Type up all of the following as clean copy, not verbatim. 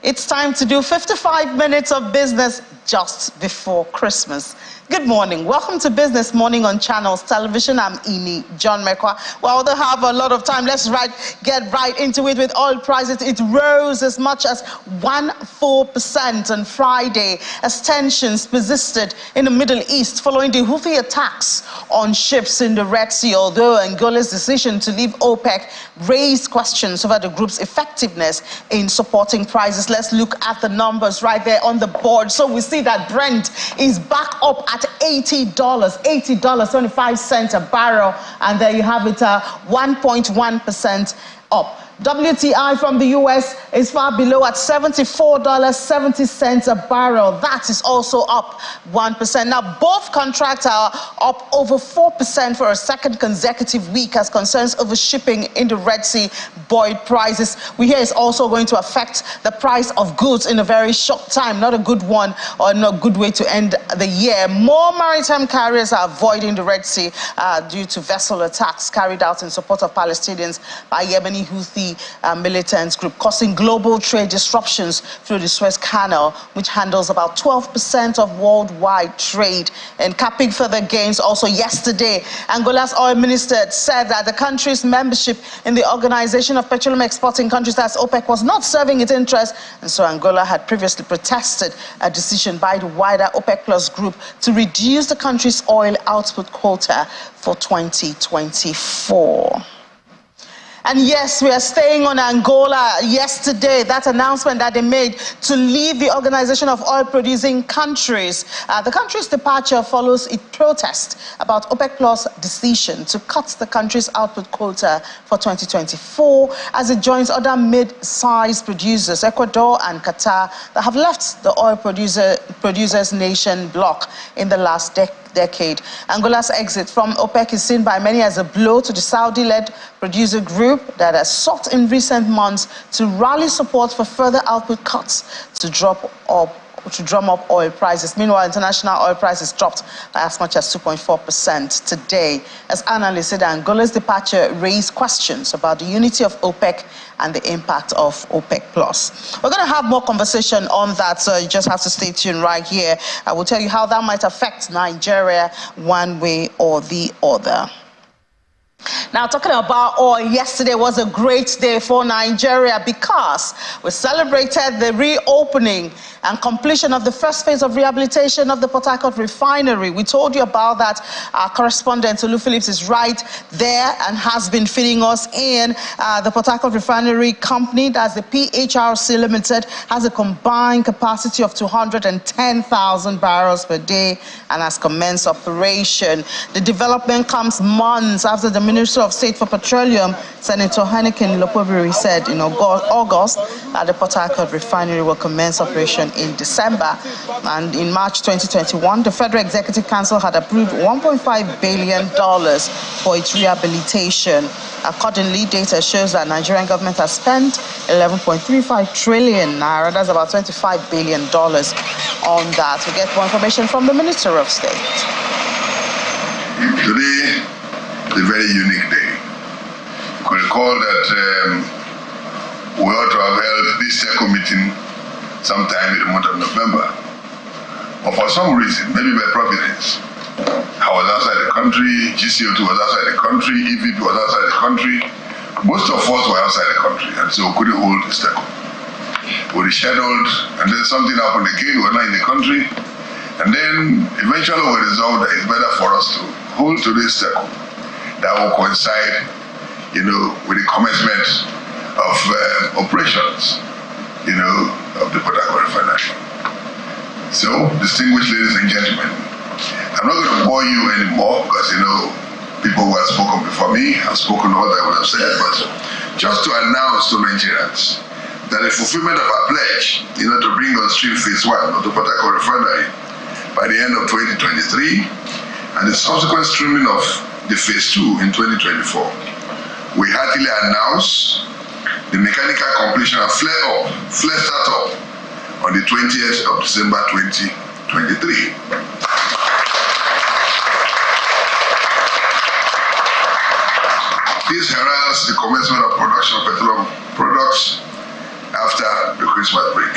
It's time to do 55 minutes of business just before Christmas. Good morning. Welcome to Business Morning on Channels Television. I'm Ini John Mekwa. Well, they have a lot of time. Let's get right into it with oil prices. It rose as much as 1.4% on Friday as tensions persisted in the Middle East following the Houthi attacks on ships in the Red Sea. Although Angola's decision to leave OPEC raised questions over the group's effectiveness in supporting prices. Let's look at the numbers right there on the board. So we see that Brent is back up at $80.25 a barrel, and there you have it, 1.1% up. WTI from the US is far below at $74.70 a barrel. That is also up 1%. Now, both contracts are up over 4% for a second consecutive week as concerns over shipping in the Red Sea buoyed prices. We hear it's also going to affect the price of goods in a very short time. Not a good one, or not a good way to end the year. More maritime carriers are avoiding the Red Sea due to vessel attacks carried out in support of Palestinians by Yemeni Houthi militants group, causing global trade disruptions through the Suez Canal, which handles about 12% of worldwide trade. And capping further gains, also yesterday, Angola's oil minister said that the country's membership in the Organization of Petroleum Exporting Countries, that's OPEC, was not serving its interests, and so Angola had previously protested a decision by the wider OPEC Plus group to reduce the country's oil output quota for 2024. And yes, we are staying on Angola. Yesterday, that announcement that they made to leave the Organization of Oil-Producing Countries. The country's departure follows its protest about OPEC Plus' decision to cut the country's output quota for 2024 as it joins other mid-sized producers, Ecuador and Qatar, that have left the oil producers nation bloc in the last decade. Angola's exit from OPEC is seen by many as a blow to the Saudi-led producer group that has sought in recent months to rally support for further output cuts to drum up oil prices. Meanwhile, international oil prices dropped by as much as 2.4% today. As analysts said, Angola's departure raised questions about the unity of OPEC and the impact of OPEC Plus. We're going to have more conversation on that, so you just have to stay tuned right here. I will tell you how that might affect Nigeria one way or the other. Now, talking about oil, yesterday was a great day for Nigeria because we celebrated the reopening and completion of the first phase of rehabilitation of the Harcourt Refinery. We told you about that. Our correspondent, Olu Phillips, is right there and has been feeding us in. The Harcourt Refinery Company, that's the PHRC Limited, has a combined capacity of 210,000 barrels per day and has commenced operation. The development comes months after the Minister of State for Petroleum, Senator Heineken Lopobiri, said in August that the Harcourt Refinery will commence operation in December. And in March 2021, the Federal Executive Council had approved $1.5 billion for its rehabilitation. Accordingly, data shows that Nigerian government has spent 11.35 trillion naira, that's about $25 billion on that. We get more information from the Minister of State. Today is a very unique day. You can recall that we ought to have held this SECO meeting sometime in the month of November. But for some reason, maybe by providence, I was outside the country, GCO2 was outside the country, EVP was outside the country. Most of us were outside the country, and so we couldn't hold the SECO. We rescheduled, and then something happened again, we were not in the country. And then eventually we resolved that it's better for us to hold today's SECO. That will coincide, with the commencement of operations, of the Harcourt Refinery. So, distinguished ladies and gentlemen, I'm not going to bore you anymore because, people who have spoken before me have spoken all that I would have said, but just to announce to Nigerians that the fulfillment of our pledge, to bring on stream phase 1 of the Harcourt Refinery by the end of 2023, and the subsequent streaming of the phase 2 in 2024, we heartily announce the mechanical completion of flare startup on the 20th of December 2023. This heralds the commencement of production of petroleum products after the Christmas break.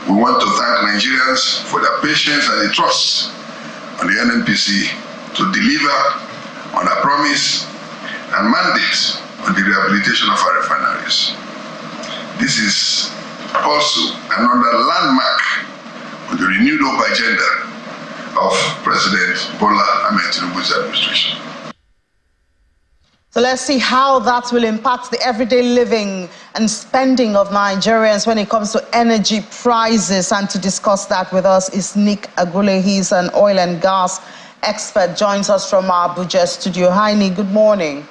We want to thank Nigerians for their patience and the trust on the NNPC to deliver on our promise and mandate on the rehabilitation of our refineries. This is also another landmark on the renewed hope agenda of President Bola Ahmed Tinubu's administration. So let's see how that will impact the everyday living and spending of Nigerians when it comes to energy prices. And to discuss that with us is Nick Agule. He's an oil and gas expert, joins us from our Abuja studio. Hi, Nick, good morning.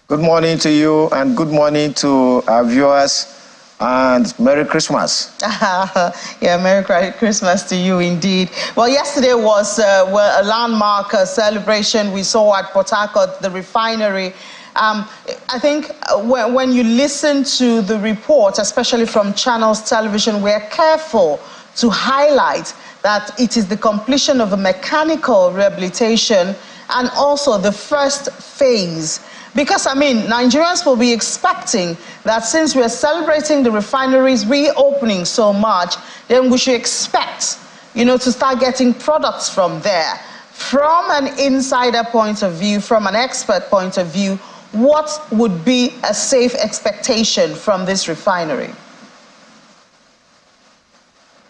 Good morning to you and good morning to our viewers, and Merry Christmas. Yeah, Merry Christmas to you indeed. Well, yesterday was a landmark celebration we saw at Port Harcourt, the refinery. I think when you listen to the report, especially from Channels Television, we're careful to highlight that it is the completion of a mechanical rehabilitation and also the first phase. Because, I mean, Nigerians will be expecting that since we're celebrating the refineries reopening so much, then we should expect, to start getting products from there. From an insider point of view, from an expert point of view, what would be a safe expectation from this refinery?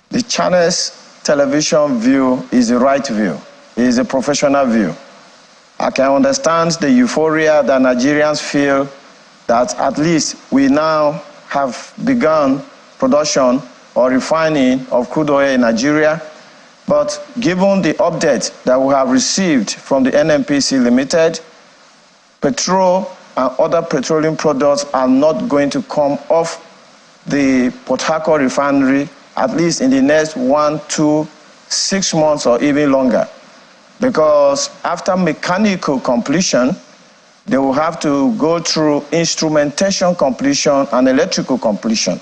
The Channels Television view is the right view. It is a professional view. I can understand the euphoria that Nigerians feel that at least we now have begun production or refining of crude oil in Nigeria. But given the update that we have received from the NNPC Limited, petrol and other petroleum products are not going to come off the Port Harcourt Refinery at least in the next 1 to 6 months or even longer. Because after mechanical completion, they will have to go through instrumentation completion and electrical completion.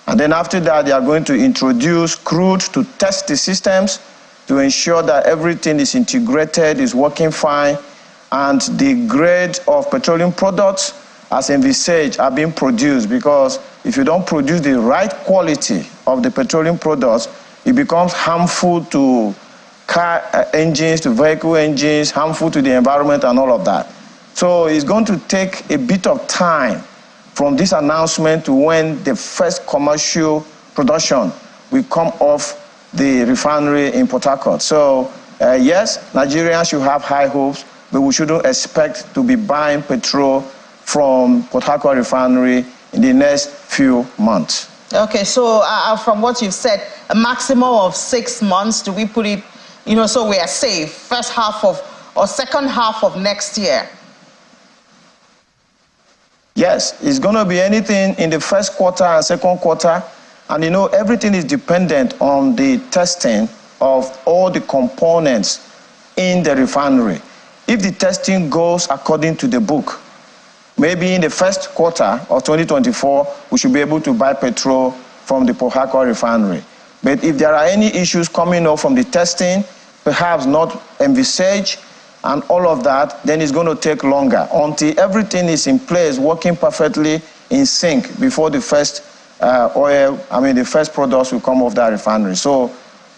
And then after that, they are going to introduce crude to test the systems to ensure that everything is integrated, is working fine, and the grade of petroleum products as envisaged are being produced. Because if you don't produce the right quality of the petroleum products, it becomes harmful to car engines, to vehicle engines, harmful to the environment and all of that. So it's going to take a bit of time from this announcement to when the first commercial production will come off the refinery in Port Harcourt. So yes, Nigerians should have high hopes, but we shouldn't expect to be buying petrol from Port Harcourt Refinery in the next few months. Okay, so from what you've said, a maximum of 6 months, do we put it, so we are safe, first half of or second half of next year? Yes, it's going to be anything in the first quarter and second quarter. And everything is dependent on the testing of all the components in the refinery. If the testing goes according to the book, maybe in the first quarter of 2024, we should be able to buy petrol from the Port Harcourt Refinery. But if there are any issues coming up from the testing, perhaps not envisaged, and all of that, then it's going to take longer until everything is in place, working perfectly in sync before the first the first products will come off that refinery. So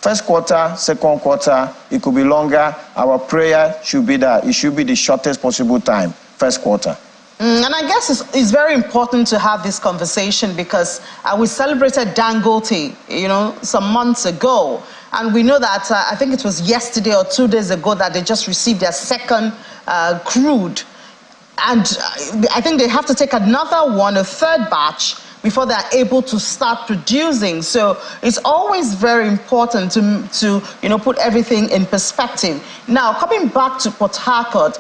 first quarter, second quarter, it could be longer. Our prayer should be that it should be the shortest possible time, first quarter. And I guess it's very important to have this conversation because we celebrated Dangote, some months ago. And we know that, I think it was yesterday or 2 days ago that they just received their second crude. And I think they have to take another one, a third batch, before they're able to start producing. So it's always very important to put everything in perspective. Now, coming back to Port Harcourt,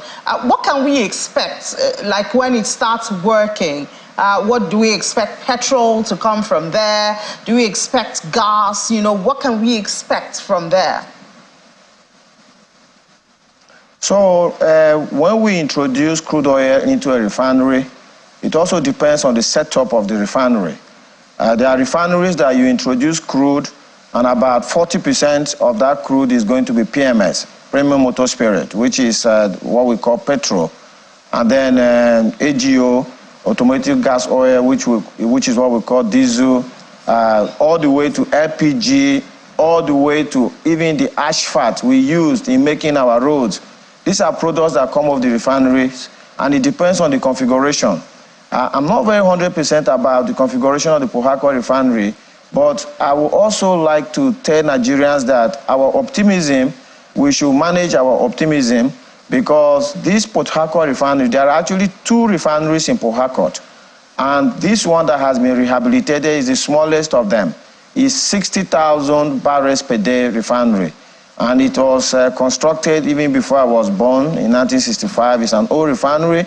what can we expect, like when it starts working? What do we expect? Petrol to come from there? Do we expect gas? What can we expect from there? So when we introduce crude oil into a refinery, it also depends on the setup of the refinery. There are refineries that you introduce crude, and about 40% of that crude is going to be PMS, premium motor spirit, which is what we call petrol. And then AGO automotive gas oil, which is what we call diesel, all the way to LPG, all the way to even the asphalt we used in making our roads. These are products that come off the refineries, and it depends on the configuration. I'm not very 100% about the configuration of the Harcourt Refinery, but I would also like to tell Nigerians that our optimism, we should manage our optimism, because this Port Harcourt Refinery, there are actually 2 refineries in Port Harcourt, and this one that has been rehabilitated is the smallest of them. It's 60,000 barrels per day refinery, and it was constructed even before I was born in 1965. It's an old refinery.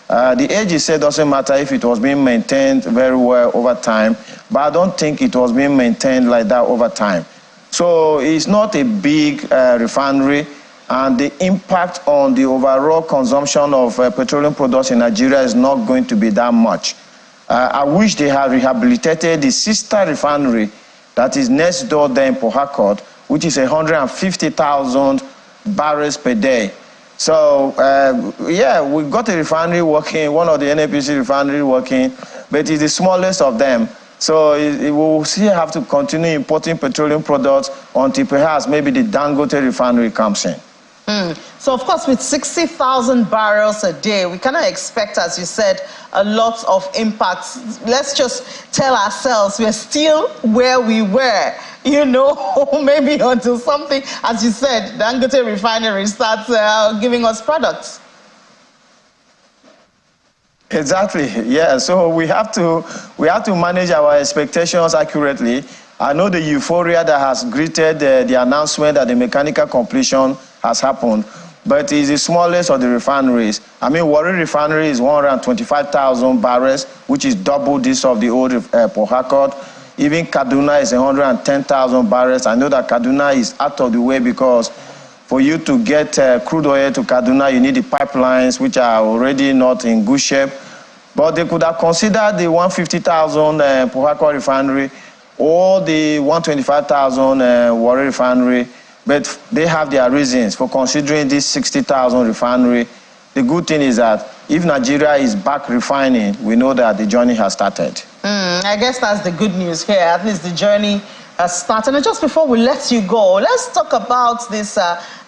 The age is said doesn't matter if it was being maintained very well over time, but I don't think it was being maintained like that over time. So it's not a big refinery, and the impact on the overall consumption of petroleum products in Nigeria is not going to be that much. I wish they had rehabilitated the sister refinery that is next door there in Port Harcourt, which is 150,000 barrels per day. So, yeah, we got a refinery working, one of the NNPC refinery working, but it's the smallest of them. So we will still have to continue importing petroleum products until perhaps maybe the Dangote refinery comes in. So, of course, with 60,000 barrels a day, we cannot expect, as you said, a lot of impact. Let's just tell ourselves we're still where we were, you know, maybe until something, as you said, Dangote refinery starts giving us products. Exactly, yeah. So we have to manage our expectations accurately. I know the euphoria that has greeted the announcement that the mechanical completion has happened, but it's the smallest of the refineries. I mean, Warri Refinery is 125,000 barrels, which is double this of the old Port Harcourt. Even Kaduna is 110,000 barrels. I know that Kaduna is out of the way because for you to get crude oil to Kaduna, you need the pipelines, which are already not in good shape. But they could have considered the 150,000 Port Harcourt Refinery or the 125,000 Warri Refinery. But they have their reasons for considering this 60,000 refinery. The good thing is that if Nigeria is back refining, we know that the journey has started. I guess that's the good news here. At least the journey has started. And just before we let you go, let's talk about this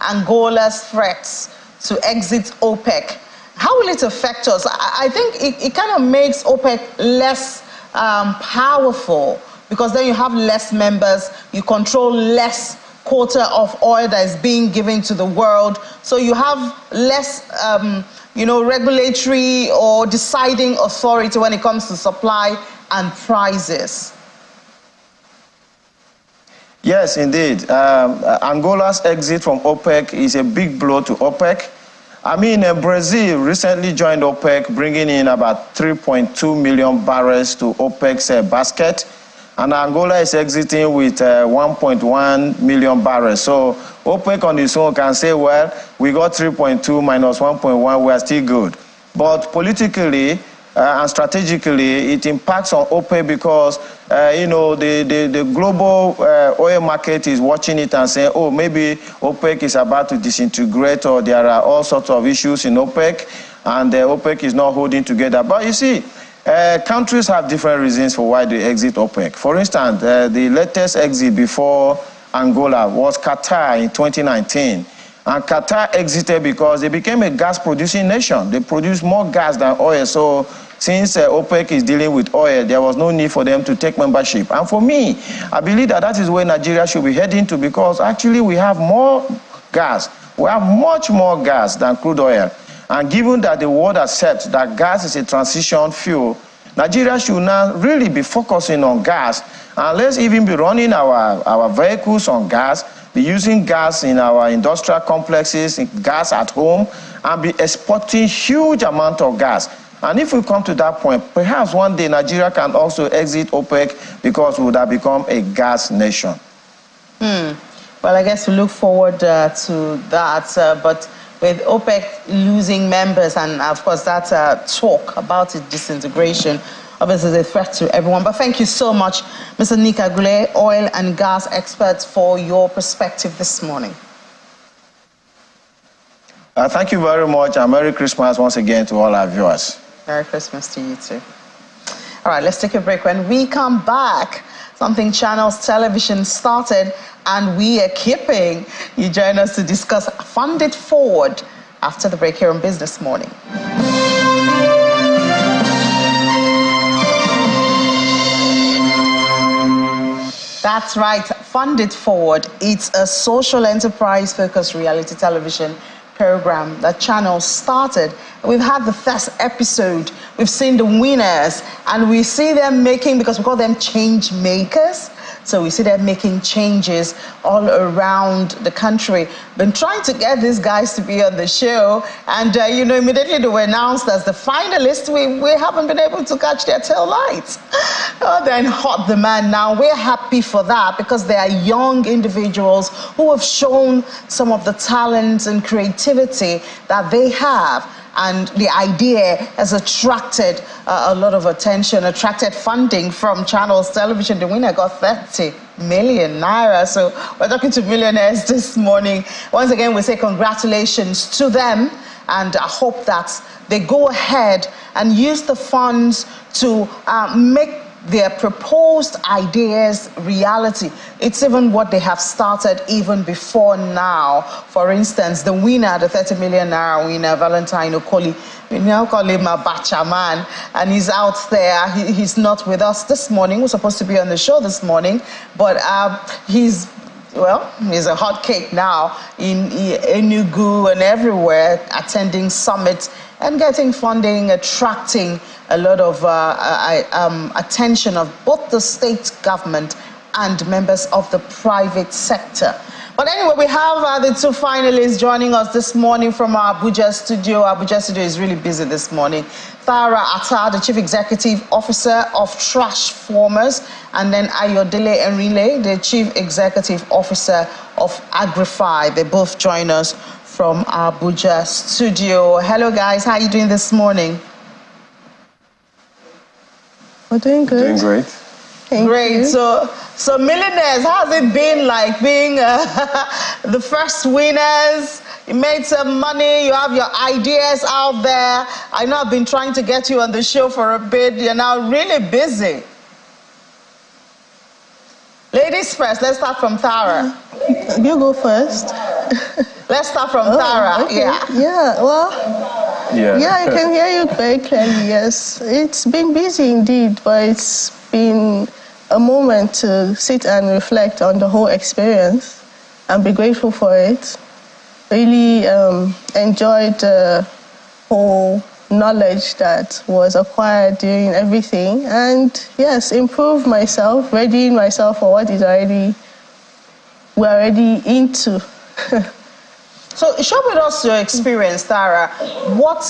Angola's threats to exit OPEC. How will it affect us? I think it kind of makes OPEC less powerful, because then you have less members, you control less quota of oil that is being given to the world. So you have less, regulatory or deciding authority when it comes to supply and prices. Yes, indeed. Angola's exit from OPEC is a big blow to OPEC. I mean, Brazil recently joined OPEC, bringing in about 3.2 million barrels to OPEC's basket. And Angola is exiting with 1.1 million barrels. So OPEC on its own can say, well, we got 3.2 minus 1.1, we are still good. But politically and strategically, it impacts on OPEC because, the global oil market is watching it and saying, oh, maybe OPEC is about to disintegrate, or there are all sorts of issues in OPEC, and OPEC is not holding together. But you see, countries have different reasons for why they exit OPEC. For instance, the latest exit before Angola was Qatar in 2019. And Qatar exited because they became a gas-producing nation. They produce more gas than oil. So since OPEC is dealing with oil, there was no need for them to take membership. And for me, I believe that is where Nigeria should be heading to, because actually we have more gas. We have much more gas than crude oil. And given that the world accepts that gas is a transition fuel, Nigeria should now really be focusing on gas. And let's even be running our vehicles on gas, be using gas in our industrial complexes, gas at home, and be exporting huge amount of gas. And if we come to that point, perhaps one day Nigeria can also exit OPEC, because we would have become a gas nation. Well, I guess we look forward to that. But with OPEC losing members, and of course that talk about its disintegration, obviously is a threat to everyone. But thank you so much, Mr. Nick Agule, oil and gas expert, for your perspective this morning. Thank you very much, and Merry Christmas once again to all our viewers. Merry Christmas to you too. All right, let's take a break. When we come back, something Channels Television started and we are keeping. You join us to discuss Fund It Forward after the break here on Business Morning. That's right, Fund It Forward. It's a social enterprise-focused reality television program that Channels started. We've had the first episode. We've seen the winners, and we see them making, because we call them change makers. So we see them making changes all around the country. Been trying to get these guys to be on the show, and immediately they were announced as the finalists. We haven't been able to catch their tail lights. Oh, they're in hot demand now. We're happy for that because they are young individuals who have shown some of the talents and creativity that they have. And the idea has attracted a lot of attention, attracted funding from Channels Television. The winner got 30 million naira. So we're talking to millionaires this morning. Once again, we say congratulations to them, and I hope that they go ahead and use the funds to make their proposed ideas reality. It's even what they have started even before now. For instance, the winner, the 30 million naira winner, Valentine Okoli, we now call him a Bacha man, and he's out there. He's not with us this morning. We're supposed to be on the show this morning, but he's a hot cake now in Enugu and everywhere, attending summits and getting funding, attracting a lot of attention of both the state government and members of the private sector. But anyway, we have the two finalists joining us this morning from our Abuja studio. Abuja studio is really busy this morning. Thara Atta, the Chief Executive Officer of Trash Formers, and then Ayodele Enrile, the Chief Executive Officer of Agrify. They both join us from our Abuja studio. Hello guys, how are you doing this morning? We're doing good. Doing great. Thank you. So millionaires, how's it been like being the first winners? You made some money, you have your ideas out there. I know I've been trying to get you on the show for a bit. You're now really busy. Ladies first, let's start from Thara. You go first. Let's start from Thara. Okay. Yeah, well, I can hear you very clearly, yes. It's been busy indeed, but it's been a moment to sit and reflect on the whole experience and be grateful for it. Really enjoyed the whole knowledge that was acquired during everything, and yes, improved myself, readying myself for what we're already into. So share with us your experience, Thara. What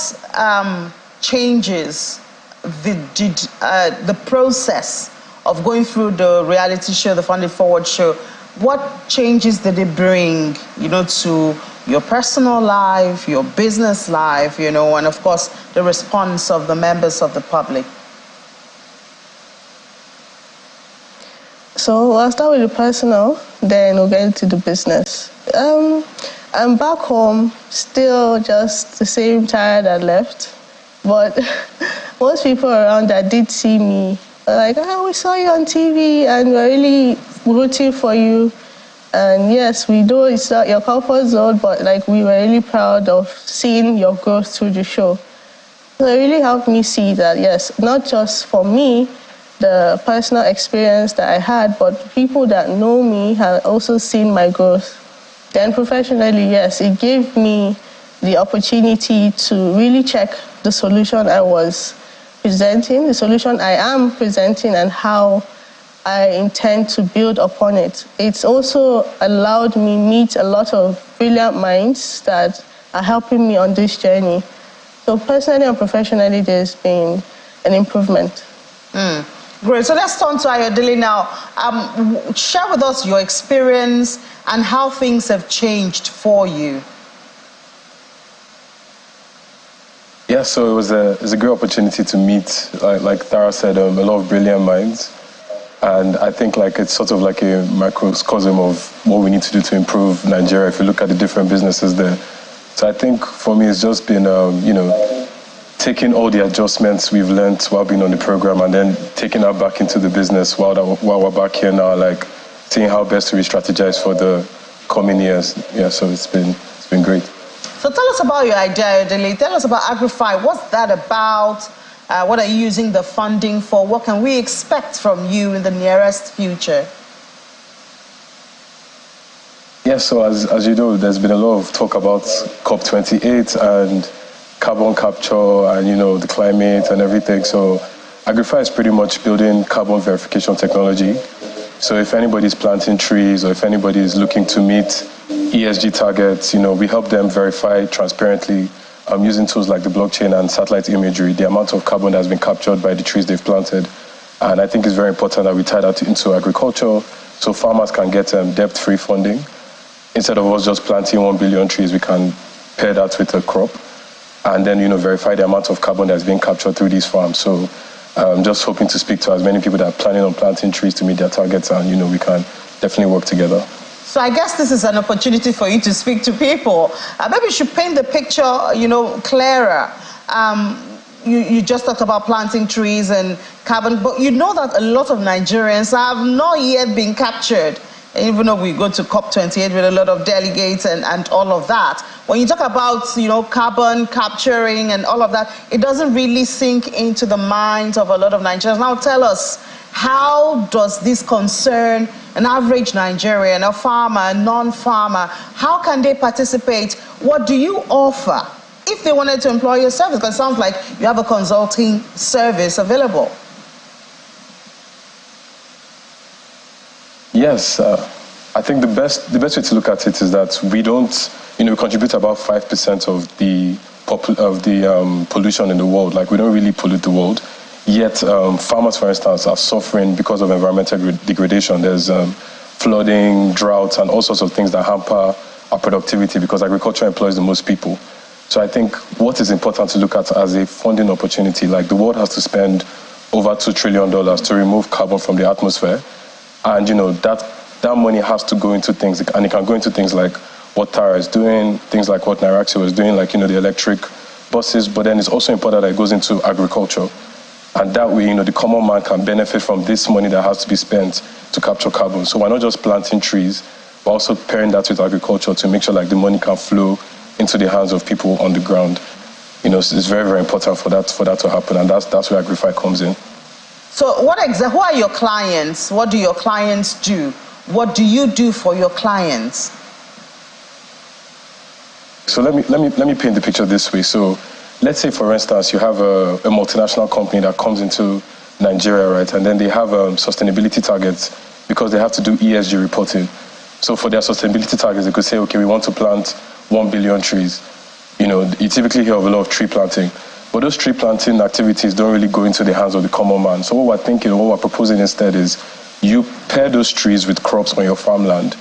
changes the process of going through the reality show, the Fund It Forward show? What changes did it bring, to your personal life, your business life, and of course, the response of the members of the public? So I'll start with the personal, then we'll get into the business. I'm back home, still just the same tired I left, but most people around that did see me were like, we saw you on TV and we're really rooting for you. And yes, we know it's not your comfort zone, but we were really proud of seeing your growth through the show. So it really helped me see that, yes, not just for me, the personal experience that I had, but people that know me have also seen my growth. Then professionally, yes, it gave me the opportunity to really check the solution I was presenting, the solution I am presenting, and how I intend to build upon it. It's also allowed me meet a lot of brilliant minds that are helping me on this journey. So personally and professionally, there's been an improvement. Great. So let's turn to Ayodele now. Share with us your experience and how things have changed for you. Yeah, so it was a great opportunity to meet, like Tara said, a lot of brilliant minds. And I think it's sort of like a microcosm of what we need to do to improve Nigeria if you look at the different businesses there. So I think for me, it's just been, taking all the adjustments we've learned while being on the program and then taking that back into the business while we're back here now, like seeing how best to re-strategize for the coming years. Yeah, so it's been great. So tell us about your idea, Odele. Tell us about Agrify. What's that about? What are you using the funding for? What can we expect from you in the nearest future? Yeah, so as you know, there's been a lot of talk about COP28 and carbon capture and, the climate and everything. So Agrify is pretty much building carbon verification technology. So if anybody's planting trees or if anybody is looking to meet ESG targets, we help them verify transparently using tools like the blockchain and satellite imagery, the amount of carbon that has been captured by the trees they've planted. And I think it's very important that we tie that into agriculture so farmers can get debt-free funding. Instead of us just planting 1 billion trees, we can pair that with a crop and then, verify the amount of carbon that's being captured through these farms. So I'm just hoping to speak to as many people that are planning on planting trees to meet their targets and, we can definitely work together. So I guess this is an opportunity for you to speak to people. Maybe you should paint the picture, clearer. You just talked about planting trees and carbon, but you know that a lot of Nigerians have not yet been captured. Even though we go to COP28 with a lot of delegates and all of that, when you talk about, carbon capturing and all of that, it doesn't really sink into the minds of a lot of Nigerians. Now tell us, how does this concern an average Nigerian, a farmer, a non-farmer? How can they participate? What do you offer if they wanted to employ your service? Because it sounds like you have a consulting service available. Yes, I think the best way to look at it is that we don't, we contribute about 5% of the pollution in the world. Like, we don't really pollute the world. Yet farmers, for instance, are suffering because of environmental degradation. There's flooding, droughts, and all sorts of things that hamper our productivity because agriculture employs the most people. So I think what is important to look at as a funding opportunity, like the world has to spend over $2 trillion to remove carbon from the atmosphere. And, that money has to go into things, and it can go into things like what Tara is doing, things like what Nairaxi was doing, like, the electric buses, but then it's also important that it goes into agriculture. And that way, the common man can benefit from this money that has to be spent to capture carbon. So we're not just planting trees, we're also pairing that with agriculture to make sure like the money can flow into the hands of people on the ground. It's very, very important for that to happen, and that's where Agrify comes in. So who are your clients? What do your clients do? What do you do for your clients? So let me paint the picture this way. So let's say, for instance, you have a multinational company that comes into Nigeria, right? And then they have sustainability targets because they have to do ESG reporting. So for their sustainability targets, they could say, okay, we want to plant 1 billion trees. You typically hear of a lot of tree planting, but those tree planting activities don't really go into the hands of the common man. So what we're proposing instead is you pair those trees with crops on your farmland.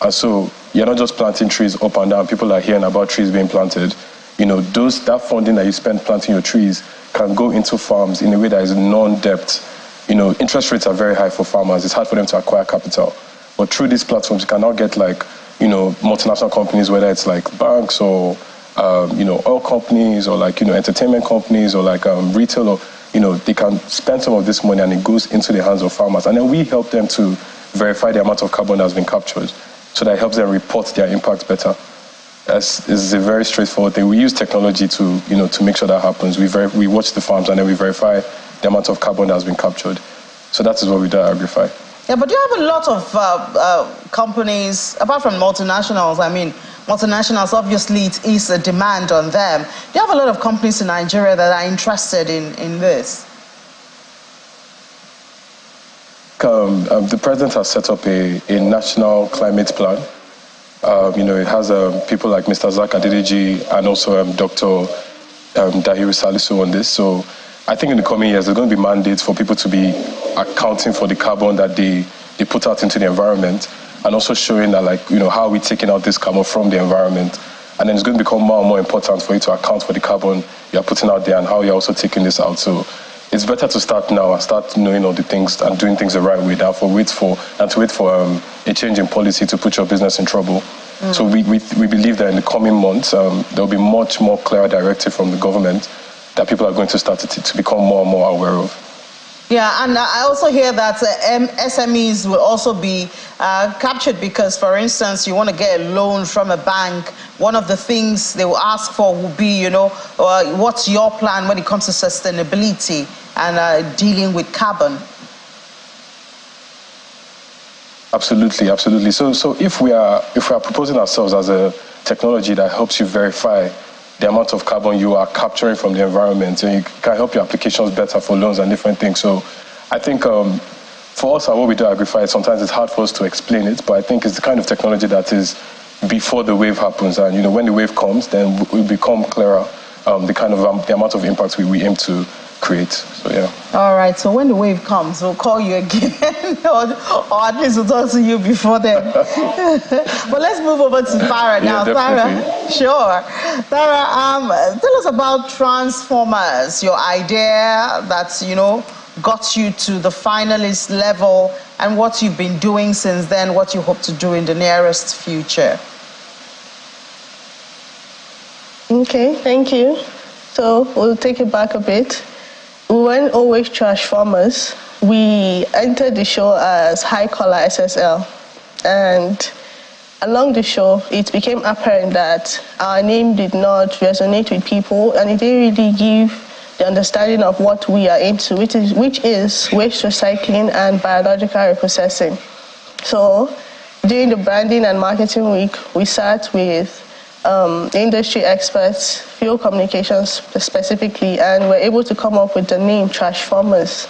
And so you're not just planting trees up and down. People are hearing about trees being planted. That funding that you spend planting your trees can go into farms in a way that is non-debt. Interest rates are very high for farmers. It's hard for them to acquire capital. But through these platforms, you can now get multinational companies, whether it's like banks or, oil companies or entertainment companies or retail, or, they can spend some of this money and it goes into the hands of farmers. And then we help them to verify the amount of carbon that's been captured. So that helps them report their impact better. It's a very straightforward thing. We use technology to make sure that happens. We watch the farms and then we verify the amount of carbon that has been captured. So that is what we do at Agrify. Yeah, but you have a lot of companies, apart from multinationals. Multinationals, obviously, it is a demand on them. Do you have a lot of companies in Nigeria that are interested in this? The president has set up a national climate plan. It has people like Mr. Zak Adedeji and also Dr. Dahiru Salisu on this. So I think in the coming years, there's going to be mandates for people to be accounting for the carbon that they put out into the environment, and also showing that, how are we taking out this carbon from the environment. And then it's going to become more and more important for you to account for the carbon you're putting out there and how you're also taking this out. So it's better to start now and start knowing all the things and doing things the right way than to wait for a change in policy to put your business in trouble. So we believe that in the coming months, there'll be much more clear directive from the government that people are going to start to become more and more aware of. Yeah, and I also hear that SMEs will also be captured because, for instance, you want to get a loan from a bank. One of the things they will ask for will be, what's your plan when it comes to sustainability and dealing with carbon? Absolutely, absolutely. So if we are proposing ourselves as a technology that helps you verify the amount of carbon you are capturing from the environment, and you can help your applications better for loans and different things. So I think for us, what we do at Agrify, sometimes it's hard for us to explain it, but I think it's the kind of technology that is before the wave happens. And when the wave comes, then we become clearer the amount of impact we aim to create. So yeah. All right. So when the wave comes, we'll call you again, or at least we'll talk to you before then. But let's move over to Farah now. Farah, sure. Farah, tell us about Transformers. Your idea that got you to the finalist level, and what you've been doing since then. What you hope to do in the nearest future. Okay. Thank you. So we'll take it back a bit. We weren't always Transformers. We entered the show as High Collar SSL. And along the show, it became apparent that our name did not resonate with people, and it didn't really give the understanding of what we are into, which is waste recycling and biological reprocessing. So during the branding and marketing week, we sat with industry experts, field communications specifically, and we're able to come up with the name Transformers,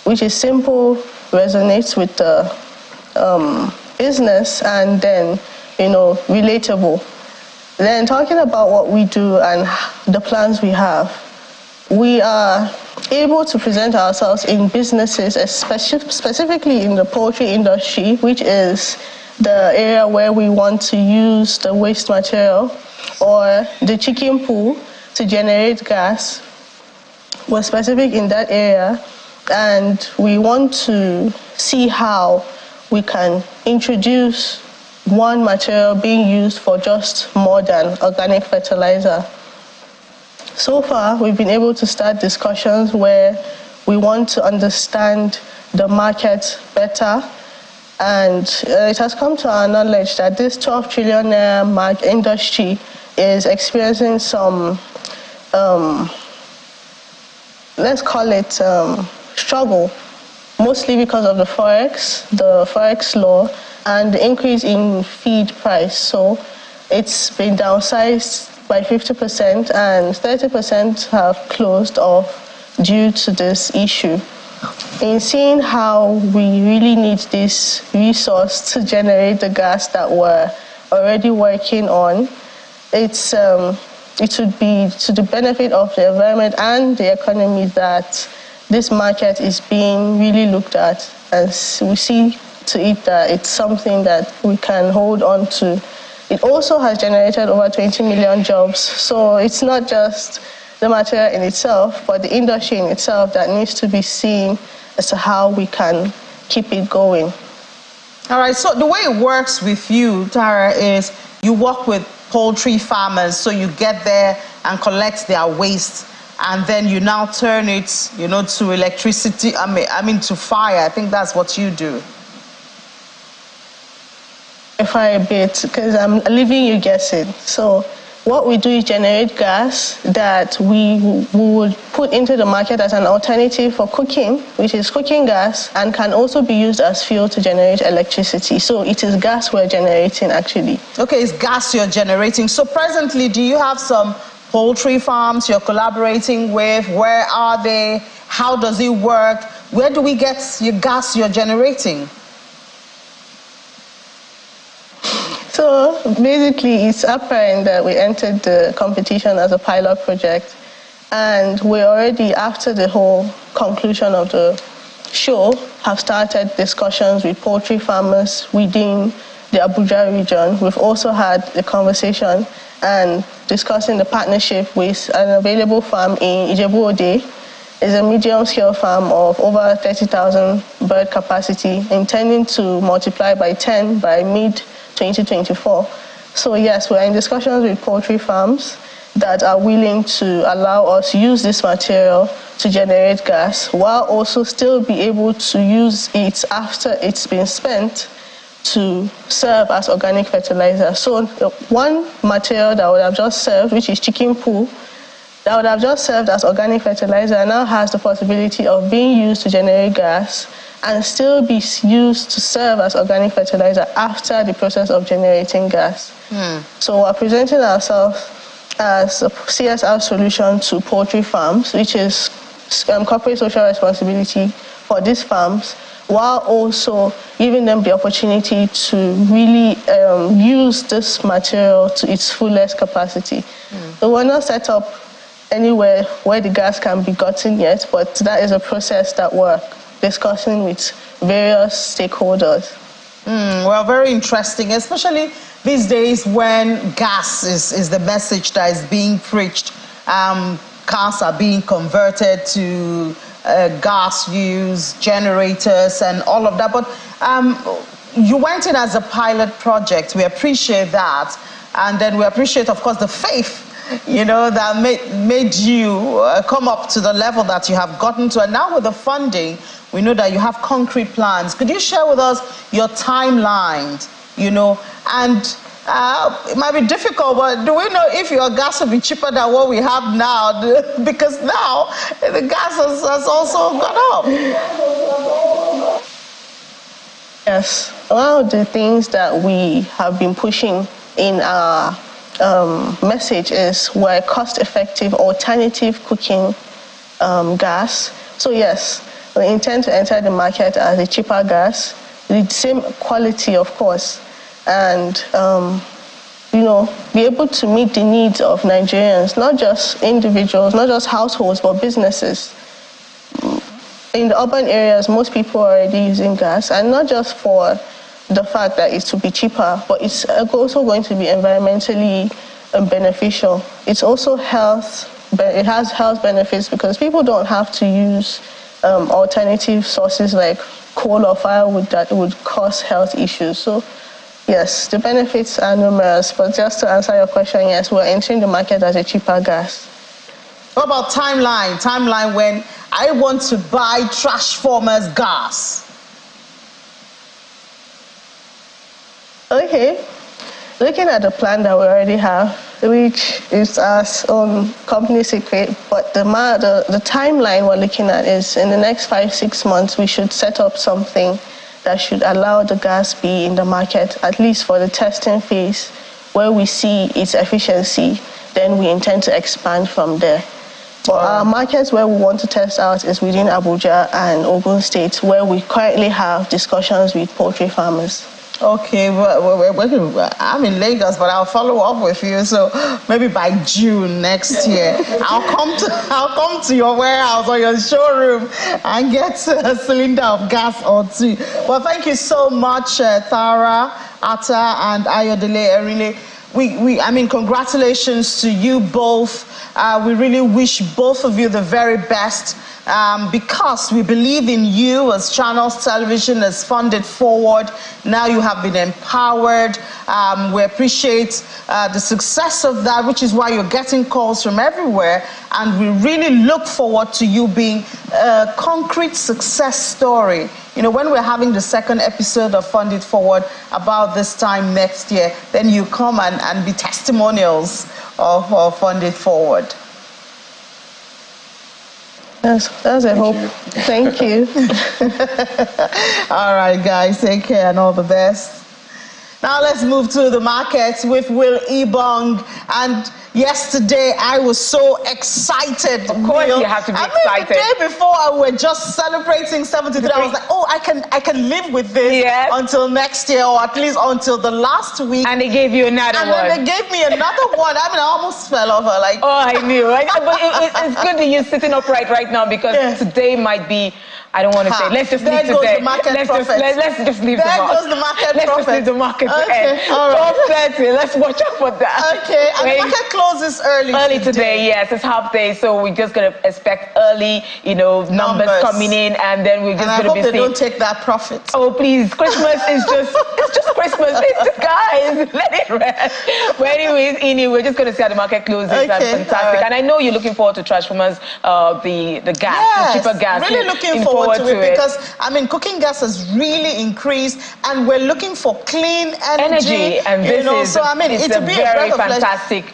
which is simple, resonates with the business, and then, relatable. Then talking about what we do and the plans we have, we are able to present ourselves in businesses, specifically in the poultry industry, which is the area where we want to use the waste material or the chicken poo to generate gas. We're specific in that area, and we want to see how we can introduce one material being used for just more than organic fertilizer. So far, we've been able to start discussions where we want to understand the market better. And it has come to our knowledge that this 12 trillion industry is experiencing some, let's call it struggle, mostly because of the forex law, and the increase in feed price. So it's been downsized by 50%, and 30% have closed off due to this issue. In seeing how we really need this resource to generate the gas that we're already working on, it would be to the benefit of the environment and the economy that this market is being really looked at, and we see to it that it's something that we can hold on to. It also has generated over 20 million jobs, so it's not just the material in itself, but the industry in itself that needs to be seen as to how we can keep it going. All right, so the way it works with you, Tara, is you work with poultry farmers, so you get there and collect their waste, and then you now turn it, to electricity, to fire. I think that's what you do. A bit, because I'm leaving you guessing. So what we do is generate gas that we would put into the market as an alternative for cooking, which is cooking gas, and can also be used as fuel to generate electricity. So it is gas we're generating, actually. Okay, it's gas you're generating. So presently, do you have some poultry farms you're collaborating with? Where are they? How does it work? Where do we get your gas you're generating? So basically, it's apparent that we entered the competition as a pilot project, and we already, after the whole conclusion of the show, have started discussions with poultry farmers within the Abuja region. We've also had a conversation and discussing the partnership with an available farm in Ijebu-Ode. It's a medium-scale farm of over 30,000 bird capacity, intending to multiply by 10 by mid-2024. So yes, we're in discussions with poultry farms. that are willing to allow us to use this material to generate gas while also still be able to use it after it's been spent to serve as organic fertilizer. So one material that would have just served, which is chicken poo, that would have just served as organic fertilizer now has the possibility of being used to generate gas and still be used to serve as organic fertilizer after the process of generating gas. So we're presenting ourselves as a CSR solution to poultry farms, which is corporate social responsibility for these farms, while also giving them the opportunity to really use this material to its fullest capacity. So we're not set up anywhere where the gas can be gotten yet, but that is a process that we're discussing with various stakeholders. Well, very interesting, especially these days when gas is the message that is being preached. Cars are being converted to gas use, generators and all of that. But you went in as a pilot project. We appreciate that. And then we appreciate, of course, the faith, that made you come up to the level that you have gotten to. And now with the funding, we know that you have concrete plans. Could you share with us your timeline, and it might be difficult, but do we know if your gas will be cheaper than what we have now? Because now the gas has also gone up. Yes, one of the things that we have been pushing in our message is we're a cost-effective alternative cooking gas. So yes, we intend to enter the market as a cheaper gas, with the same quality, of course, and be able to meet the needs of Nigerians, not just individuals, not just households, but businesses. In the urban areas, most people are already using gas, and not just for the fact that it will be cheaper, but it's also going to be environmentally beneficial. It's also it has health benefits because people don't have to use alternative sources like coal or firewood that would cause health issues. So yes, the benefits are numerous, but just to answer your question, yes, we're entering the market as a cheaper gas. What about timeline? Timeline when I want to buy trash formers gas. Okay, looking at the plan that we already have, which is our own company secret, but the timeline we're looking at is in the next 5-6 months, we should set up something that should allow the gas be in the market, at least for the testing phase, where we see its efficiency, then we intend to expand from there. But our markets where we want to test out is within Abuja and Ogun State, where we currently have discussions with poultry farmers. Okay, I'm in Lagos, but I'll follow up with you. So maybe by June next year, I'll come to your warehouse or your showroom and get a cylinder of gas or two. Well, thank you so much, Tara, Atta, and Ayodele Erile. Congratulations to you both. We really wish both of you the very best. Because we believe in you as Channels Television has funded forward. Now you have been empowered. We appreciate the success of that, which is why you're getting calls from everywhere. And we really look forward to you being a concrete success story. When we're having the second episode of Funded Forward about this time next year, then you come and be testimonials of Funded Forward. That's a hope. Thank you. All right, guys, take care and all the best. Now let's move to the markets with Will Ebong. And yesterday I was so excited. Of course, you have to be excited. The day before we were just celebrating 73. I was like, oh, I can live with this until next year, or at least until the last week. And they gave you another one. And then they gave me another one. I almost fell over. Like, oh, I knew. But it's good that you're sitting upright right now because today might be I don't want to say. Let's just leave goes today. the market Let's just leave there the market. goes the market Let's prophet. just leave the market to Okay, end. all right. 12:30. Let's watch out for that. Okay, and the market closes early today. Yes, it's half day, so we're just gonna expect early, numbers coming in, and then we're just and I gonna hope be they don't take that profit. Oh please, Christmas is it's just Christmas. Guys, let it rest. But anyways, Ini, we're just gonna see how the market closes. Okay, That's fantastic. right. And I know you're looking forward to Transformers, the gas, Yes, the cheaper gas. really looking forward to it because cooking gas has really increased, and we're looking for clean energy. And this is it's a very fantastic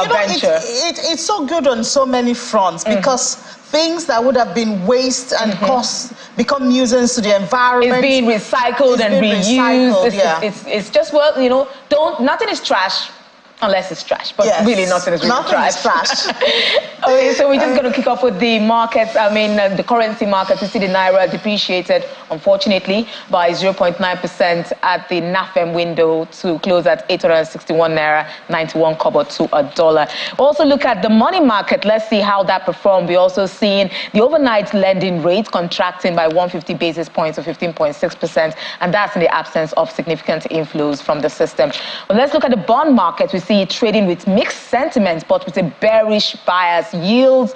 venture. It's so good on so many fronts because things that would have been waste and cost become nuisance to the environment. It's being recycled and reused. It's just, nothing is trash unless it's trash, but really nothing is really trash. Okay, so we're just going to kick off with the markets. The currency market. We see the Naira depreciated, unfortunately, by 0.9% at the NAFEM window to close at 861 Naira, 91 kobo to a dollar. Also look at the money market. Let's see how that performed. We're also seeing the overnight lending rate contracting by 150 basis points to 15.6%, and that's in the absence of significant inflows from the system. But let's look at the bond market. We see it trading with mixed sentiments, but with a bearish bias. Yields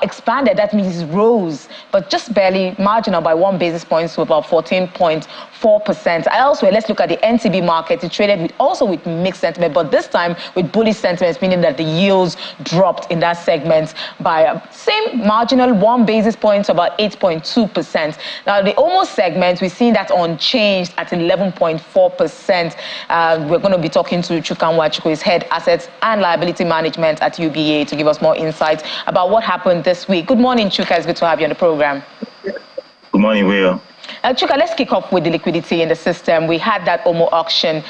expanded, that means rose, but just barely marginal by 1 basis point to about 14.4%. Elsewhere, let's look at the NTB market. It traded also with mixed sentiment, but this time with bullish sentiments, meaning that the yields dropped in that segment by same marginal 1 basis point to about 8.2%. Now, the OMO segment, we're seeing that unchanged at 11.4%. We're going to be talking to Chukanwa Chukwu, his head assets and liability management at UBA, to give us more insights about what happened this week. Good morning, Chuka. It's good to have you on the program. Good morning, Will. Chuka, let's kick off with the liquidity in the system. We had that OMO auction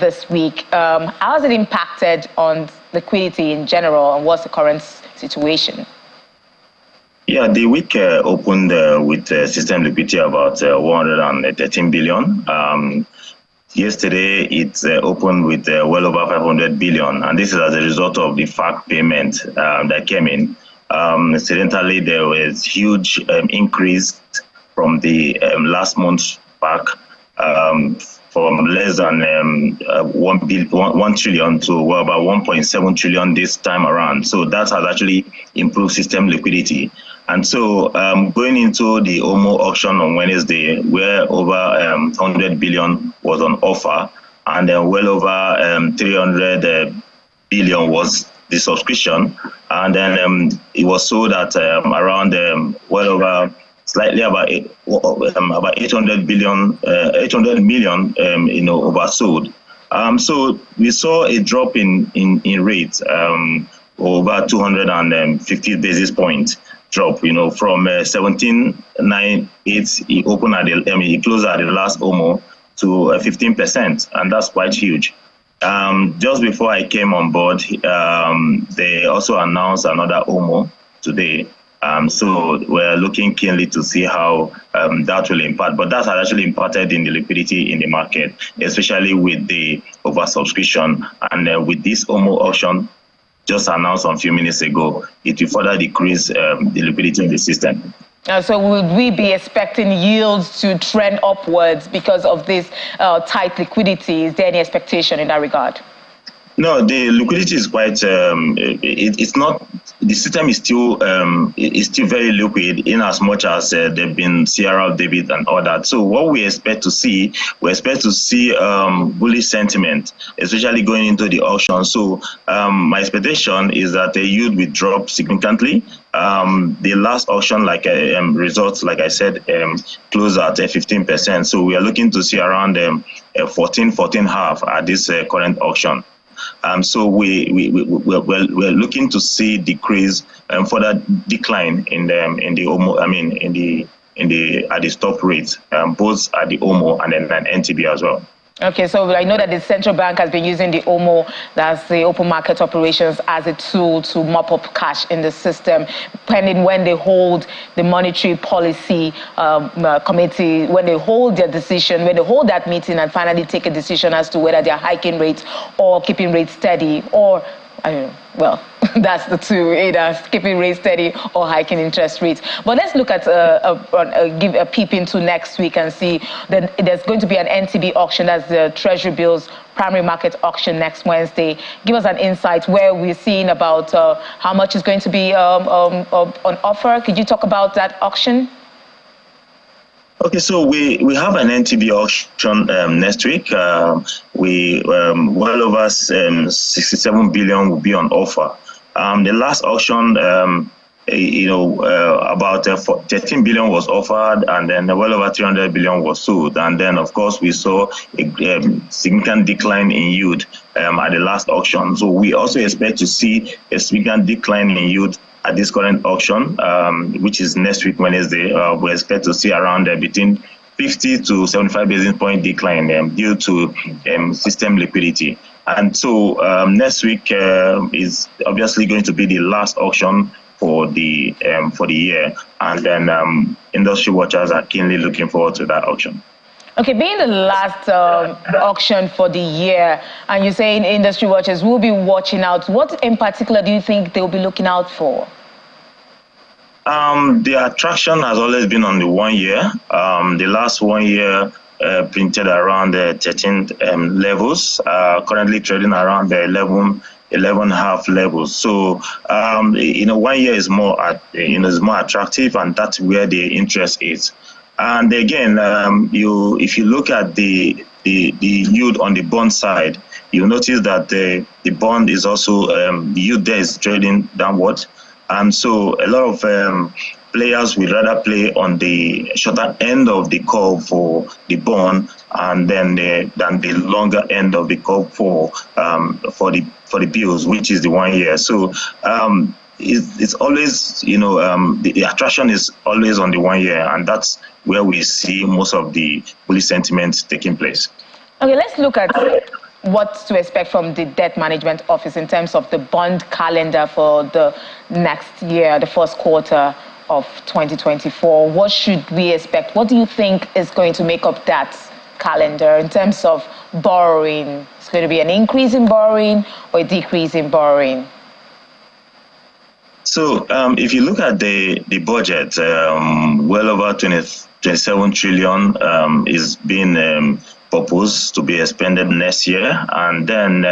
this week. How has it impacted on liquidity in general, and what's the current situation? Yeah, the week opened with system liquidity about 113 billion. Yesterday, it opened with well over 500 billion, and this is as a result of the FAC payment that came in. Incidentally, there was huge increase from the last month's FAC, from less than 1 trillion to well, about 1.7 trillion this time around. So that has actually improved system liquidity. And so going into the OMO auction on Wednesday, where over 100 billion was on offer, and then well over 300 billion was the subscription, and then it was sold at around well over slightly about 800 million oversold. So we saw a drop in rates, over 250 basis points drop, from 17.98, it opened at it closed at the last OMO to 15%, and that's quite huge. Just before I came on board, they also announced another OMO today. So we're looking keenly to see how that will impact. But that has actually impacted in the liquidity in the market, especially with the oversubscription. And with this OMO auction just announced a few minutes ago, it will further decrease the liquidity in the system. So would we be expecting yields to trend upwards because of this tight liquidity? Is there any expectation in that regard? No, the liquidity is quite. It's not. The system is still very liquid, in as much as there've been CRR debit and all that. So what we expect to see, bullish sentiment, especially going into the auction. So my expectation is that the yield will drop significantly. The last auction, results, like I said, closed at 15%. So we are looking to see around 14.5 at this current auction. So we're looking to see decrease and further decline in the OMO. At the stop rate, both at the OMO and then at NTB as well. Okay, so I know that the central bank has been using the OMO, that's the open market operations, as a tool to mop up cash in the system, pending when they hold the monetary policy committee, when they hold their decision, when they hold that meeting and finally take a decision as to whether they're hiking rates or keeping rates steady, or, I don't know, well, That's the two, either keeping rates steady or hiking interest rates. But let's look at give a peep into next week and see that there's going to be an NTB auction. That's the Treasury Bills primary market auction next Wednesday. Give us an insight where we're seeing about how much is going to be on offer. Could you talk about that auction? Okay, so we have an NTB auction next week. Well over 67 billion will be on offer. The last auction, about 13 billion was offered, and then well over 300 billion was sold. And then, of course, we saw a significant decline in yield at the last auction. So we also expect to see a significant decline in yield at this current auction, which is next week, Wednesday. We expect to see around between 50 to 75 basis point decline due to system liquidity. And so next week is obviously going to be the last auction for the year, and then industry watchers are keenly looking forward to that auction. Okay, being the last auction for the year, and you're saying industry watchers will be watching out, what in particular do you think they'll be looking out for? The attraction has always been on the 1 year. The last 1 year printed around the 13 levels, currently trading around the 11.5 levels. So 1 year is more is more attractive, and that's where the interest is. And again, if you look at the yield on the bond side, you'll notice that the bond is also the yield there is trading downward. And so a lot of players would rather play on the shorter end of the curve for the bond, and then than the longer end of the curve for the bills, which is the 1 year. So it's always, the attraction is always on the 1 year, and that's where we see most of the bullish sentiment taking place. Okay, let's look at what to expect from the Debt Management Office in terms of the bond calendar for the next year, the first quarter of 2024. What should we expect? What do you think is going to make up that calendar in terms of borrowing? Is it going to be an increase in borrowing or a decrease in borrowing? So if you look at the budget, well over 27 trillion is being proposed to be expended next year, and then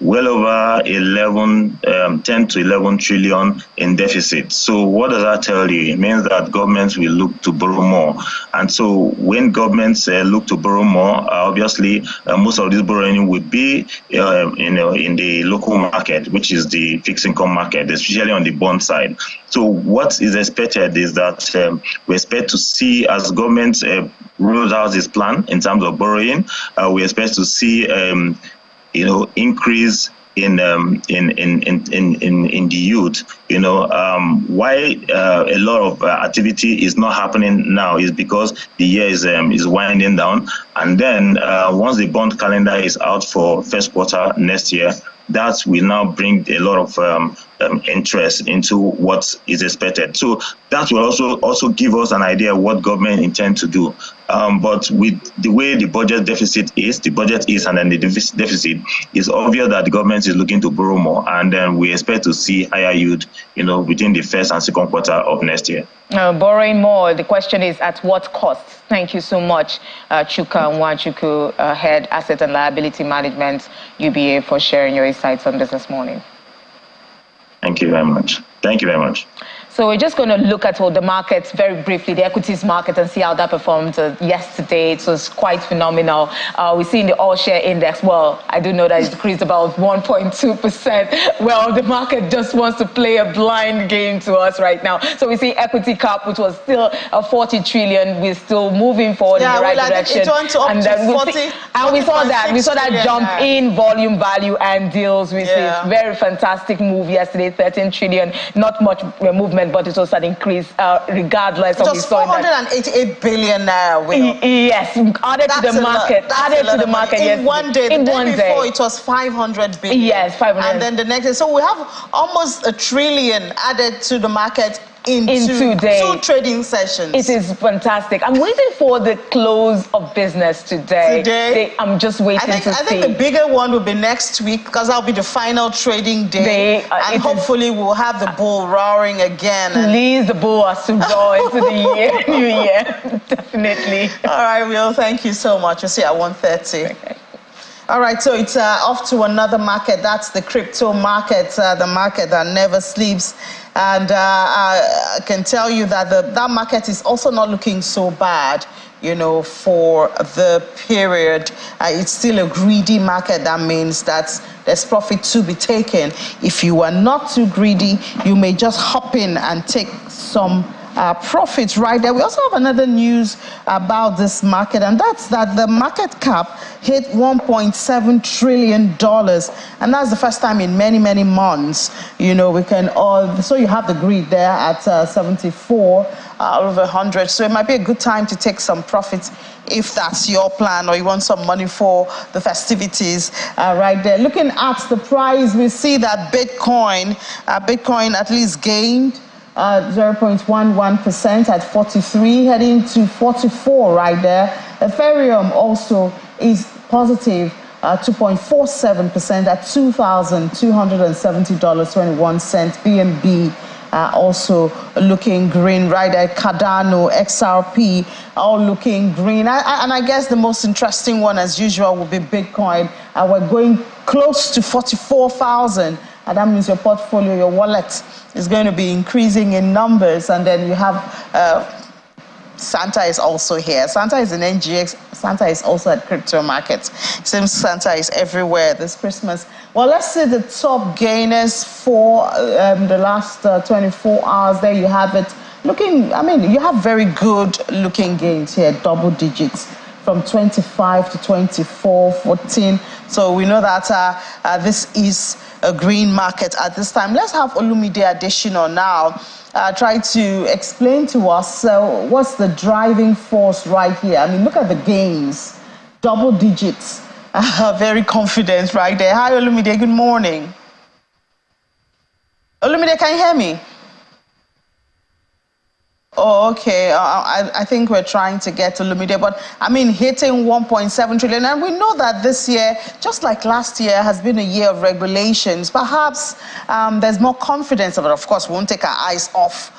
well over 10 to 11 trillion in deficit. So what does that tell you? It means that governments will look to borrow more. And so when governments look to borrow more, obviously most of this borrowing would be in the local market, which is the fixed income market, especially on the bond side. So what is expected is that we expect to see, as governments rolls out this plan in terms of borrowing, we expect to see increase in the youth. Why a lot of activity is not happening now is because the year is winding down, and then once the bond calendar is out for first quarter next year, that will now bring a lot of interest into what is expected. So that will also give us an idea of what government intends to do. But with the way the budget is, and then the deficit is obvious that the government is looking to borrow more, and then we expect to see higher yield, within the first and second quarter of next year. Borrowing more, the question is at what cost? Thank you so much, Chuka Nwachukwu, Head Asset and Liability Management, UBA, for sharing your insights on this morning. Thank you very much. Thank you very much. So we're just going to look at all the markets very briefly, the equities market, and see how that performed yesterday. It was quite phenomenal. We see in the all-share index, well, I do know that it decreased about 1.2%. Well, the market just wants to play a blind game to us right now. So we see equity cap, which was still 40 trillion. We're still moving forward in the right direction. It went up to 40, and we saw that jump in volume, value, and deals. We see a very fantastic move yesterday, 13 trillion, not much movement, but it was an increase regardless of. It was 488 billion naira. Yes, added to the market. Added to the market in one day. The day before it was 500 billion. Yes, 500. And then the next day, so we have almost 1 trillion added to the market into day. 2 trading sessions. It is fantastic. I'm waiting for the close of business today. I'm just waiting to see. I think the bigger one will be next week, because that'll be the final trading day. And hopefully we'll have the bull roaring again. Please, the bull has to roar into the new year. Definitely. All right, Will, thank you so much. We'll see you at 1:30. Okay. All right, so it's off to another market. That's the crypto market, the market that never sleeps. And I can tell you that that market is also not looking so bad, you know, for the period. It's still a greedy market. That means that there's profit to be taken. If you are not too greedy, you may just hop in and take some profits right there. We also have another news about this market, and that's that the market cap hit $1.7 trillion, and that's the first time in many, many months. You know, we can all, so you have the greed there at 74 over 100, so it might be a good time to take some profits if that's your plan, or you want some money for the festivities right there. Looking at the price, we see that Bitcoin at least gained 0.11% at 43, heading to 44 right there. Ethereum also is positive 2.47% at $2,270.21. BNB also looking green right there. Cardano, XRP, all looking green. And I guess the most interesting one, as usual, will be Bitcoin. We're going close to 44,000. And that means your portfolio, your wallet is going to be increasing in numbers. And then you have Santa is also here. Santa is in NGX. Santa is also at crypto markets. Seems Santa is everywhere this Christmas. Well, let's see the top gainers for the last 24 hours. There you have it. Looking, I mean, you have very good looking gains here, double digits from 25 to 24, 14. So we know that this is a green market at this time. Let's have Olumide Adesina now try to explain to us what's the driving force right here. I mean, look at the gains, double digits, very confident right there. Hi, Olumide, good morning. Olumide, can you hear me? Oh, okay. I think we're trying to get to Olumide, but I mean, hitting 1.7 trillion. And we know that this year, just like last year, has been a year of regulations. Perhaps there's more confidence of it. Of course, we won't take our eyes off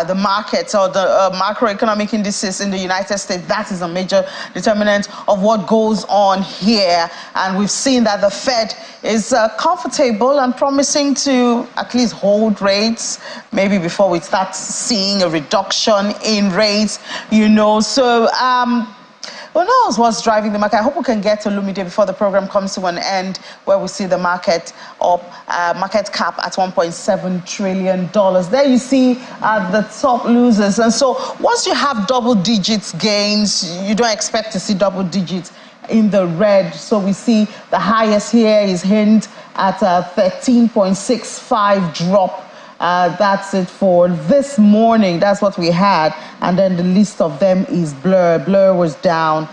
the markets or the macroeconomic indices in the United States. That is a major determinant of what goes on here. And we've seen that the Fed is comfortable and promising to at least hold rates, maybe before we start seeing a reduction in rates, you know. So who knows what's driving the market? I hope we can get to Olumide before the program comes to an end, where we see the market up, market cap at $1.7 trillion. There you see the top losers. And so once you have double digits gains, you don't expect to see double digits in the red. So we see the highest here is Hind at a 13.65 drop. That's it for this morning. That's what we had. And then the list of them is Blur. Blur was down,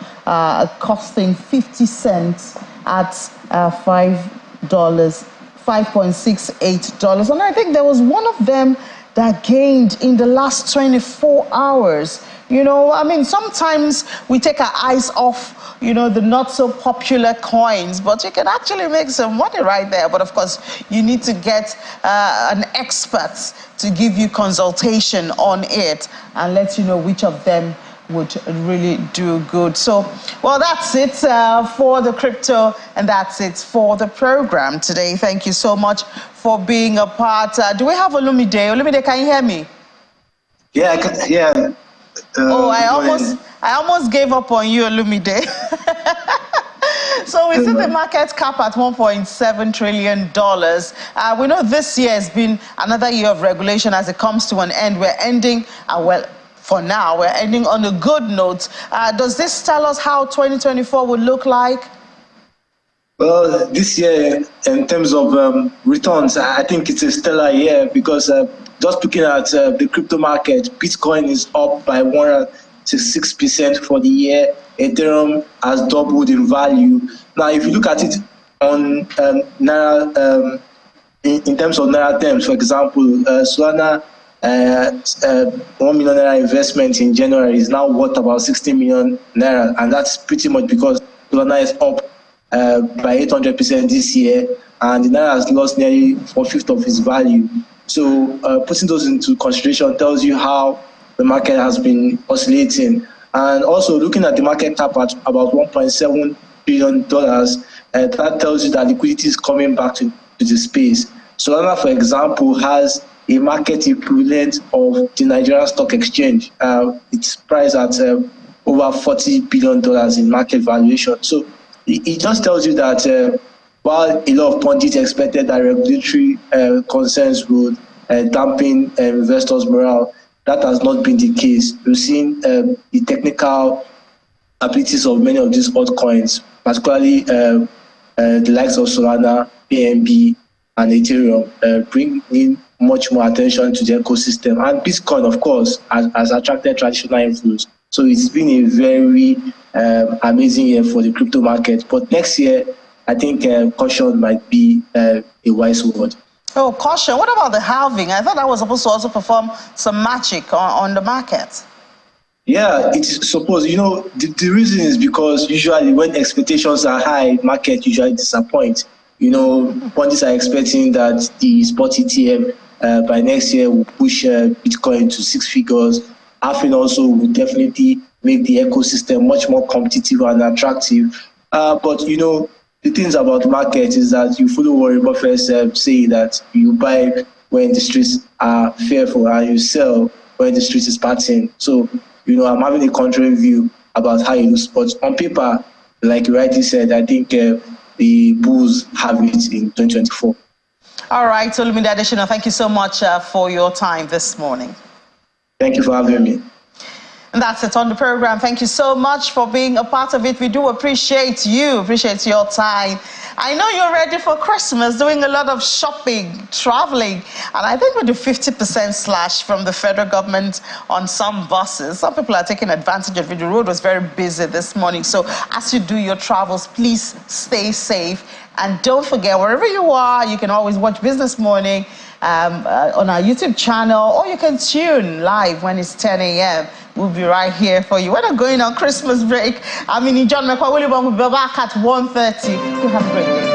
costing 50 cents at $5.68. And I think there was one of them that gained in the last 24 hours. You know, I mean, sometimes we take our eyes off, you know, the not so popular coins, but you can actually make some money right there. But of course, you need to get an expert to give you consultation on it and let you know which of them would really do good. So, well, that's it for the crypto, and that's it for the program today. Thank you so much for being a part. Do we have Olumide? Olumide, can you hear me? Yeah, I can, yeah. I almost gave up on you, Olumide. So we see the market cap at $1.7 trillion. We know this year has been another year of regulation as it comes to an end. We're ending, well, for now, we're ending on a good note. Does this tell us how 2024 will look like? Well, this year, in terms of returns, I think it's a stellar year because just looking at the crypto market, Bitcoin is up by 106% for the year. Ethereum has doubled in value. Now, if you look at it on Naira, in terms of Naira terms, for example, Solana 1 million naira investment in January is now worth about 60 million naira, and that's pretty much because dollar is up by 800% this year, and the naira has lost nearly 1/5 of its value. So putting those into consideration tells you how the market has been oscillating. And also looking at the market cap at about $1.7 billion, that tells you that liquidity is coming back to the space. Solana, for example, has a market equivalent of the Nigerian Stock Exchange. It's priced at over $40 billion in market valuation. So it just tells you that while a lot of pundits expected that regulatory concerns would dampen investors' morale, that has not been the case. We've seen the technical abilities of many of these altcoins, particularly the likes of Solana, BNB, and Ethereum, bring in much more attention to the ecosystem. And Bitcoin, of course, has attracted traditional inflows. So it's been a very amazing year for the crypto market. But next year, I think caution might be a wise word. Oh, caution. What about the halving? I thought that was supposed to also perform some magic on the market. Yeah, it's supposed. You know, the reason is because usually when expectations are high, market usually disappoint. You know, pundits are expecting that the spot ETF by next year will push Bitcoin to 6 figures. Halving also will definitely make the ecosystem much more competitive and attractive. But, you know, the things about market is that you follow Warren Buffett saying that you buy when the streets are fearful and you sell when the streets is partying. So, you know, I'm having a contrary view about how it looks. But on paper, like you rightly said, I think the Bulls have it in 2024. All right, Olumide Adesina, thank you so much for your time this morning. Thank you for having me. And that's it on the program. Thank you so much for being a part of it. We do appreciate you, appreciate your time. I know you're ready for Christmas, doing a lot of shopping, traveling, and I think with the 50% slash from the federal government on some buses, some people are taking advantage of it. The road was very busy this morning. So as you do your travels, please stay safe. And don't forget, wherever you are, you can always watch Business Morning on our YouTube channel, or you can tune live when it's 10 a.m. We'll be right here for you. We're not going on Christmas break. I'm in John McCoy. We'll be back at 1:30. You have a great day.